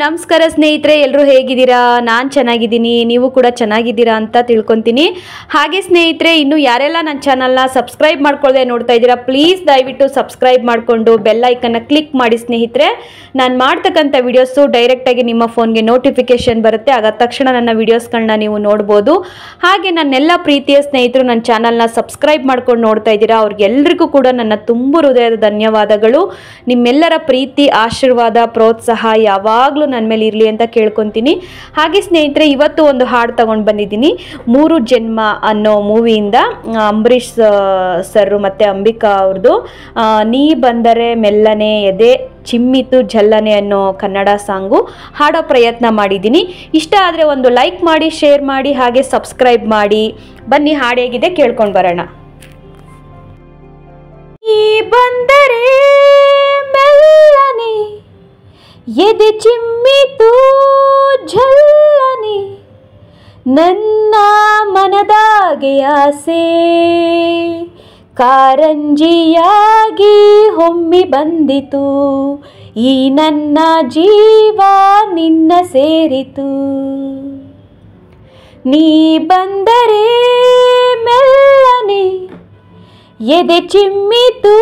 ನಮಸ್ಕಾರ ಸ್ನೇಹಿತರೆ, ಎಲ್ಲರೂ ಹೇಗಿದ್ದೀರಾ? ನಾನು ಚೆನ್ನಾಗಿದ್ದೀನಿ, ನೀವು ಕೂಡ ಚೆನ್ನಾಗಿದ್ದೀರಾ ಅಂತ ತಿಳ್ಕೊತೀನಿ. ಹಾಗೆ ಸ್ನೇಹಿತರೆ, ಇನ್ನು ಯಾರೆಲ್ಲ ನನ್ನ ಚಾನಲ್ನ ಸಬ್ಸ್ಕ್ರೈಬ್ ಮಾಡ್ಕೊಳ್ಳದೆ ನೋಡ್ತಾ ಇದ್ದೀರಾ, ಪ್ಲೀಸ್ ದಯವಿಟ್ಟು ಸಬ್ಸ್ಕ್ರೈಬ್ ಮಾಡಿಕೊಂಡು ಬೆಲ್ ಐಕನ್ನ ಕ್ಲಿಕ್ ಮಾಡಿ ಸ್ನೇಹಿತರೆ. ನಾನು ಮಾಡ್ತಕ್ಕಂಥ ವಿಡಿಯೋಸು ಡೈರೆಕ್ಟಾಗಿ ನಿಮ್ಮ ಫೋನ್ಗೆ ನೋಟಿಫಿಕೇಶನ್ ಬರುತ್ತೆ, ಆಗ ತಕ್ಷಣ ನನ್ನ ವಿಡಿಯೋಸ್ಗಳನ್ನ ನೀವು ನೋಡ್ಬೋದು. ಹಾಗೆ ನನ್ನೆಲ್ಲ ಪ್ರೀತಿಯ ಸ್ನೇಹಿತರು ನನ್ನ ಚಾನಲ್ನ ಸಬ್ಸ್ಕ್ರೈಬ್ ಮಾಡ್ಕೊಂಡು ನೋಡ್ತಾ ಇದ್ದೀರಾ, ಅವ್ರಿಗೆಲ್ಲರಿಗೂ ಕೂಡ ನನ್ನ ತುಂಬ ಹೃದಯದ ಧನ್ಯವಾದಗಳು. ನಿಮ್ಮೆಲ್ಲರ ಪ್ರೀತಿ, ಆಶೀರ್ವಾದ, ಪ್ರೋತ್ಸಾಹ ಯಾವಾಗಲೂ ನನ್ನ ಮೇಲೆ ಇರಲಿ ಅಂತ ಕೇಳ್ಕೊತೀನಿ. ಹಾಗೆ ಸ್ನೇಹಿತರೆ, ಇವತ್ತು ಒಂದು ಹಾಡು ತಗೊಂಡು ಬಂದಿದ್ದೀನಿ. 3 ಜನ್ಮ ಅನ್ನೋ ಮೂವಿಯಿಂದ ಅಂಬರೀಷ್ ಸರ್ ಮತ್ತು ಅಂಬಿಕಾ ಅವ್ರದ್ದು ನೀ ಬಂದರೆ ಮೆಲ್ಲನೆ ಎದೆ ಚಿಮ್ಮಿತು ಜಲ್ಲನೆ ಅನ್ನೋ ಕನ್ನಡ ಸಾಂಗು ಹಾಡೋ ಪ್ರಯತ್ನ ಮಾಡಿದ್ದೀನಿ. ಇಷ್ಟ ಆದರೆ ಒಂದು ಲೈಕ್ ಮಾಡಿ, ಶೇರ್ ಮಾಡಿ, ಹಾಗೆ ಸಬ್ಸ್ಕ್ರೈಬ್ ಮಾಡಿ. ಬನ್ನಿ, ಹಾಡು ಹೇಗಿದೆ ಕೇಳ್ಕೊಂಡು ಬರೋಣ. ನೀ ಬಂದರೆ ಮೆಲ್ಲನೆ ಎದೆ ಚಿಮ್ಮಿತು ಝಲ್ಲನೆ, ನನ್ನ ಮನದಾಗೆ ಆಸೆ ಕಾರಂಜಿಯಾಗಿ ಹೊಮ್ಮಿ ಬಂದಿತು, ಈ ನನ್ನ ಜೀವ ನಿನ್ನ ಸೇರಿತು. ನೀ ಬಂದರೆ ಮೆಲ್ಲನೆ ಎದೆ ಚಿಮ್ಮಿತು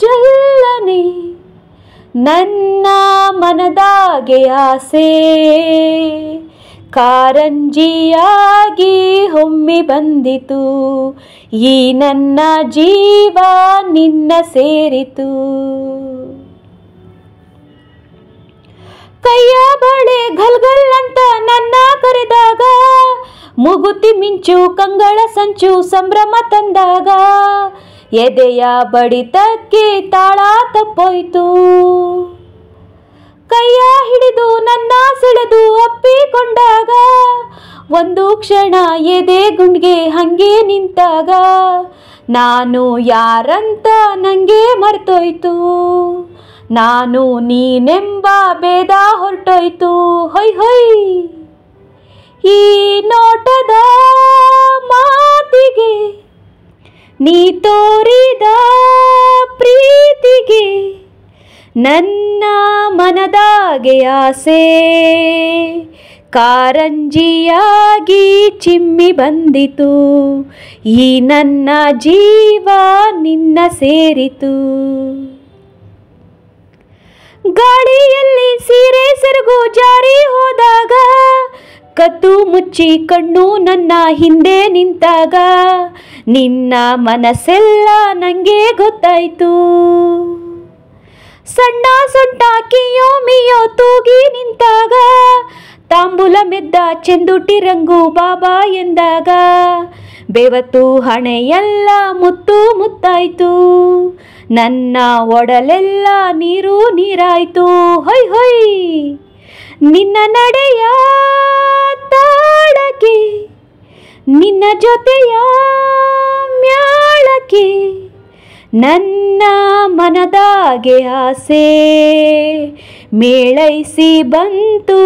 ಜಲ್ಲನೆ, ನನ್ನ ಮನದಾಗೆ ಆಸೆ ಕಾರಂಜಿಯಾಗಿ ಹೊಮ್ಮಿ ಬಂದಿತು, ಈ ನನ್ನ ಜೀವ ನಿನ್ನ ಸೇರಿತು. ಕೈಯ ಬಳೆ ಗಲ್ಗಲ್ಲಂತ ನನ್ನ ಕರೆದಾಗ, ಮುಗುತಿ ಮಿಂಚು ಕಂಗಳ ಸಂಚು ಸಂಭ್ರಮ ತಂದಾಗ, ಎದೆಯ ಬಡಿತಕ್ಕೆ ತಾಳ ತಪ್ಪೋಯ್ತು. ಕೈಯ ಹಿಡಿದು ನನ್ನ ಸೆಳೆದು ಅಪ್ಪಿಕೊಂಡಾಗ, ಒಂದು ಕ್ಷಣ ಎದೆ ಗುಂಡ್ಗೆ ಹಂಗೆ ನಿಂತಾಗ, ನಾನು ಯಾರಂತ ನಂಗೆ ಮರ್ತೋಯ್ತು, ನಾನು ನೀನೆಂಬ ಭೇದ ಹೊರಟೋಯ್ತು. ಹೊಯ್ ಹೊಯ್ ಈ ನೋಟದ ಮಾತಿಗೆ, ನೀ ತೋರಿದ ಪ್ರೀತಿಗೆ, ನನ್ನ ಮನದಾಗೆ ಆಸೆ ಕಾರಂಜಿಯಾಗಿ ಚಿಮ್ಮಿ ಬಂದಿತು, ಈ ನನ್ನ ಜೀವ ನಿನ್ನ ಸೇರಿತು. ಗಾಳಿಯಲ್ಲಿ ಸೀರೆ ಸೆರಗು ಜಾರಿ ಹೋದಾಗ, ಕತ್ತು ಮುಚ್ಚಿ ಕಣ್ಣು ನನ್ನ ಹಿಂದೆ ನಿಂತಾಗ, ನಿನ್ನ ಮನಸ್ಸೆಲ್ಲ ನಂಗೆ ಗೊತ್ತಾಯ್ತು. ಸಣ್ಣ ಸೊಂಟ ಕಿಯೋ ಮಿಯೋ ತೂಗಿ ನಿಂತಾಗ, ತಾಂಬೂಲ ಮೆದ್ದ ಚೆಂದುಟಿ ರಂಗು ಬಾಬಾ ಎಂದಾಗ, ಬೇವತ್ತು ಹಣೆಯೆಲ್ಲ ಮುತ್ತು ಮುತ್ತಾಯ್ತು, ನನ್ನ ಒಡಲೆಲ್ಲ ನೀರು ನೀರಾಯ್ತು. ಹೊಯ್ ಹೊಯ್ ನಿನ್ನ ನಡೆಯ ತಾಳಕ್ಕೆ, ನಿನ್ನ ಜೊತೆಯ ಮ್ಯಾಳಕ್ಕೆ, ನನ್ನ ಮನದಾಗೆ ಆಸೆ ಮೇಳೈಸಿ ಬಂತು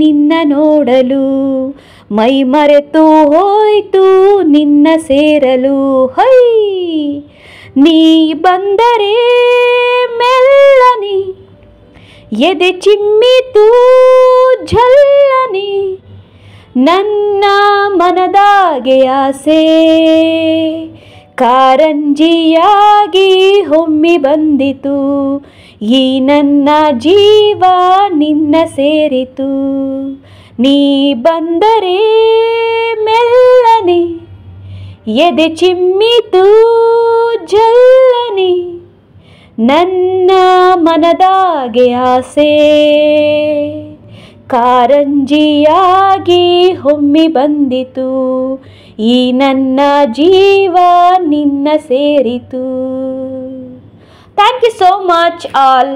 ನಿನ್ನ ನೋಡಲು, ಮೈ ಮರೆತು ಹೋಯ್ತು ನಿನ್ನ ಸೇರಲು. ಹೈ ನೀ ಬಂದರೆ ಮೆಲ್ಲನೆ ಎದೆ ಚಿಮ್ಮಿತು ಝಲ್ಲನೆ, ನನ್ನ ಮನದಾಗೆ ಆಸೆ ಕಾರಂಜಿಯಾಗಿ ಹೊಮ್ಮಿ ಬಂದಿತು, ಈ ನನ್ನ ಜೀವ ನಿನ್ನ ಸೇರಿತು. ನೀ ಬಂದರೆ ಮೆಲ್ಲನೆ ಎದೆ ಚಿಮ್ಮಿತು ಝಲ್ಲನೆ, ನನ್ನ ಮನದಾಗೆ ಆಸೆ ಕಾರಂಜಿಯಾಗಿ ಹೊಮ್ಮಿ ಬಂದಿತು, ಈ ನನ್ನ ಜೀವ ನಿನ್ನ ಸೇರಿತು. Thank you so much all.